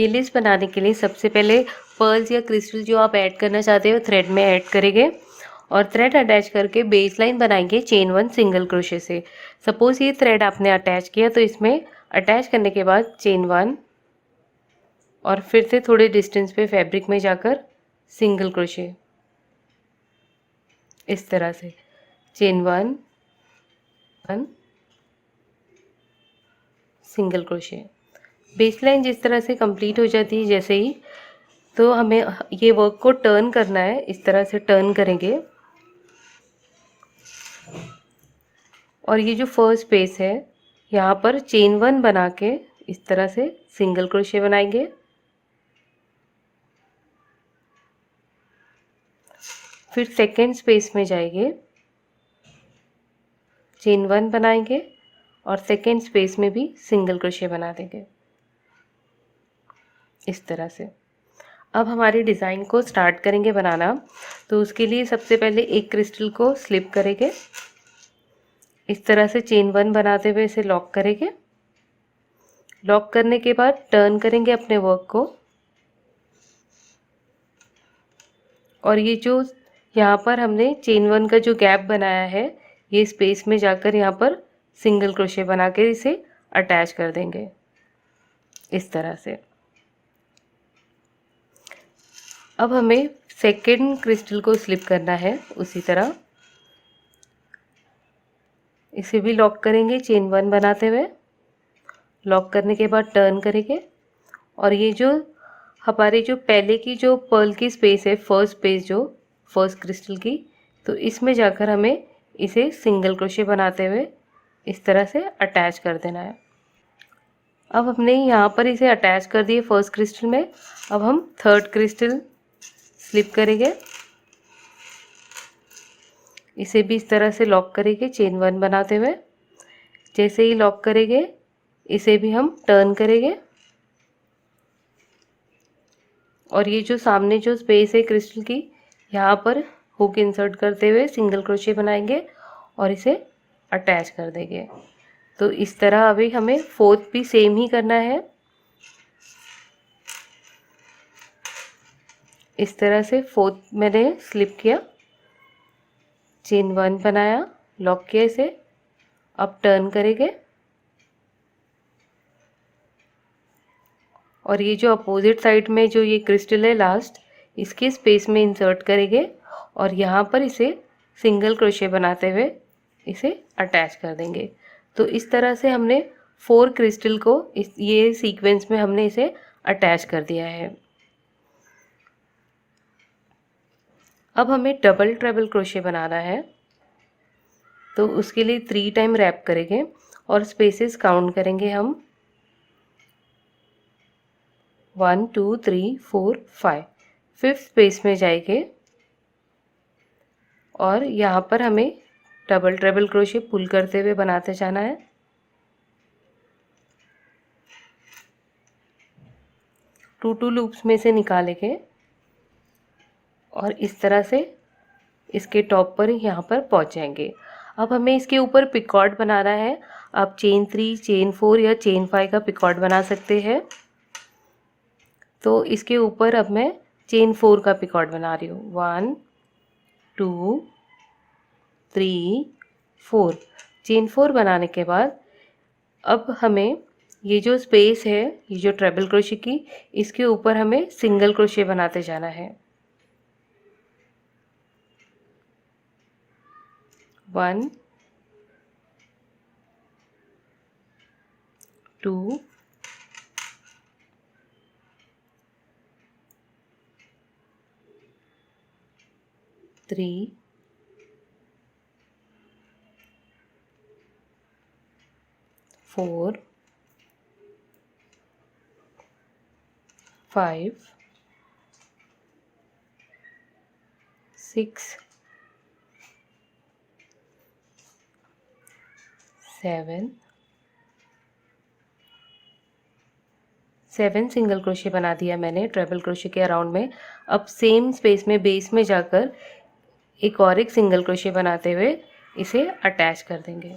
ये लेस बनाने के लिए सबसे पहले पर्ल्स या क्रिस्टल जो आप ऐड करना चाहते हो थ्रेड में ऐड करेंगे और थ्रेड अटैच करके बेस लाइन बनाएंगे चेन 1 सिंगल क्रोशे से। सपोज ये थ्रेड आपने अटैच किया तो इसमें अटैच करने के बाद चेन 1 और फिर से थोड़े डिस्टेंस पे फैब्रिक में जाकर सिंगल क्रोशे, इस तरह से chain 1 1 single crochet. Base line जिस तरह से कंप्लीट हो जाती है जैसे ही, तो हमें ये वर्क को टर्न करना है, इस तरह से टर्न करेंगे और ये जो फर्स्ट स्पेस है यहाँ पर चेन 1 बना के इस तरह से सिंगल क्रोशे बनाएंगे। फिर सेकेंड स्पेस में जाएंगे, चेन 1 बनाएंगे और सेकेंड स्पेस में भी सिंगल क्रोशे बना देंगे इस तरह से। अब हमारी डिज़ाइन को स्टार्ट करेंगे बनाना। तो उसके लिए सबसे पहले एक क्रिस्टल को स्लिप करेंगे, इस तरह से चेन 1 बनाते हुए इसे लॉक करेंगे। लॉक करने के बाद टर्न करेंगे अपने वर्क को और ये जो यहाँ पर हमने चेन 1 का जो गैप बनाया है ये स्पेस में जाकर यहाँ पर सिंगल क्रोशे बना के इसे अटैच कर देंगे इस तरह से। अब हमें सेकेंड क्रिस्टल को स्लिप करना है उसी तरह, इसे भी लॉक करेंगे चेन 1 बनाते हुए। लॉक करने के बाद टर्न करेंगे और ये जो हमारे जो पहले की जो पर्ल की स्पेस है, फर्स्ट स्पेस जो फर्स्ट क्रिस्टल की, तो इसमें जाकर हमें इसे सिंगल क्रोशे बनाते हुए इस तरह से अटैच कर देना है। अब हमने यहाँ पर इसे अटैच कर दिए फर्स्ट क्रिस्टल में। अब हम थर्ड क्रिस्टल स्लिप करेंगे, इसे भी इस तरह से लॉक करेंगे चेन 1 बनाते हुए। जैसे ही लॉक करेंगे इसे भी हम टर्न करेंगे और ये जो सामने जो स्पेस है क्रिस्टल की यहाँ पर हुक इंसर्ट करते हुए सिंगल क्रोशे बनाएंगे और इसे अटैच कर देंगे। तो इस तरह अभी हमें फोर्थ भी सेम ही करना है। इस तरह से फोर्थ मैंने स्लिप किया, चेन 1 बनाया, लॉक किया इसे, अब टर्न करेंगे और ये जो अपोजिट साइड में जो ये क्रिस्टल है लास्ट, इसके स्पेस में इंसर्ट करेंगे और यहाँ पर इसे सिंगल क्रोशे बनाते हुए इसे अटैच कर देंगे। तो इस तरह से हमने 4 क्रिस्टल को ये सीक्वेंस में हमने इसे अटैच कर दिया है। अब हमें डबल ट्रेबल क्रोशे बनाना है, तो उसके लिए 3 टाइम रैप करेंगे और स्पेसेस काउंट करेंगे हम 1 2 3 4 5। फिफ्थ स्पेस में जाएंगे और यहाँ पर हमें डबल ट्रेबल क्रोशे पुल करते हुए बनाते जाना है। टू लूप्स में से निकालेंगे और इस तरह से इसके टॉप पर यहाँ पर पहुँच जाएंगे। अब हमें इसके ऊपर पिकॉर्ड बनाना है। आप चेन 3, चेन 4 या चेन 5 का पिकॉर्ड बना सकते हैं। तो इसके ऊपर अब मैं चेन 4 का पिकॉर्ड बना रही हूँ। 1 2 3 4। चेन 4 बनाने के बाद अब हमें ये जो स्पेस है, ये जो ट्रेबल क्रोशे की, इसके ऊपर हमें सिंगल क्रोशे बनाते जाना है। 1 2 3 4 5 6 7 सिंगल क्रोशे बना दिया मैंने ट्रेबल क्रोशे के अराउंड में। अब सेम स्पेस में बेस में जाकर एक सिंगल क्रोशे बनाते हुए इसे अटैच कर देंगे।